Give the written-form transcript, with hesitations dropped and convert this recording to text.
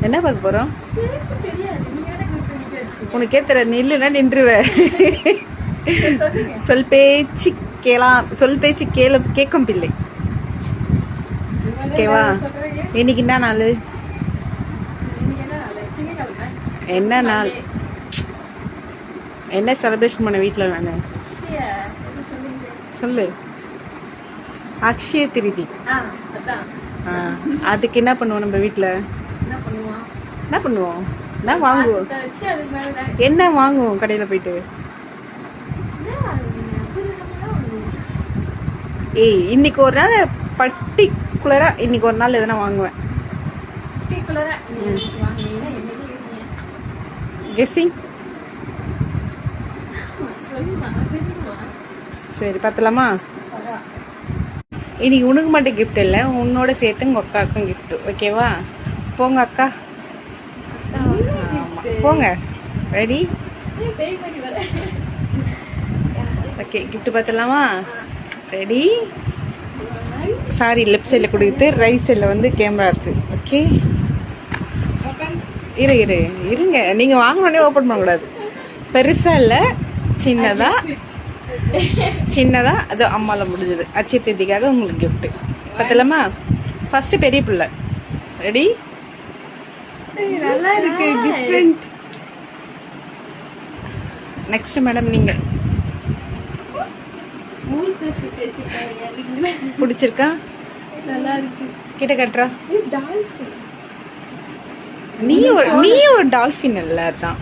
என்ன பார்க்க போறோம்? உனக்கே தெரிய, நில்லுனா நின்றுவேன். சொல் பேச்சு கேட்கும் பிள்ளை. ஓகேவா? இன்னைக்கு என்ன நாள்? என்ன நாள்? என்ன செலிப்ரேஷன் பண்ண வீட்டுல? நானு சொல்லு. அக்ஷய திருதி. அதுக்கு என்ன பண்ணுவோம் நம்ம வீட்டுல? என்ன பண்ணுவோம்? என்ன வாங்குவோம்? என்ன வாங்குவோம் கடையில போயிட்டு? ஏய், இன்னைக்கு ஒரு நாள் பர்டிகுலரா இன்னைக்கு ஒரு நாள் எதனா வாங்குவேன். கெஸ்ஸிங். சரி, பார்த்தலாமா? இன்னைக்கு உனக்கு மட்டும் கிஃப்ட் இல்லை, உன்னோட சேர்த்து உங்க அக்காவுக்கும் கிஃப்ட். ஓகேவா? போங்க அக்கா, போங்க. ரெடி? ஓகே, கிஃப்ட் பார்த்தலாமா? ரெடி? சாரி, லெஃப்ட் சைடில் கொடுத்து ரைட் சைடில் வந்து கேமரா இருக்கு. ஓகே, இருங்க. நீங்க வாங்கினோடனே ஓப்பன் பண்ணக்கூடாது. பெருசா இல்லை, சின்னதா அது அம்மால முடிஞ்சது. அச்சய தேதிக்காக உங்களுக்கு கிஃப்ட். பார்த்தலாமா? ஃபர்ஸ்ட் பெரிய பிள்ளை. ரெடி? நல்லா இருக்கு, டிஃபரெண்ட். நெக்ஸ்ட் மேடம் நீங்க. பிடிச்சிருக்கா? நல்லா இருக்கு. கிட்ட கட்டுறா. நீ ஒரு டால்ஃபின் இல்ல? அதான்.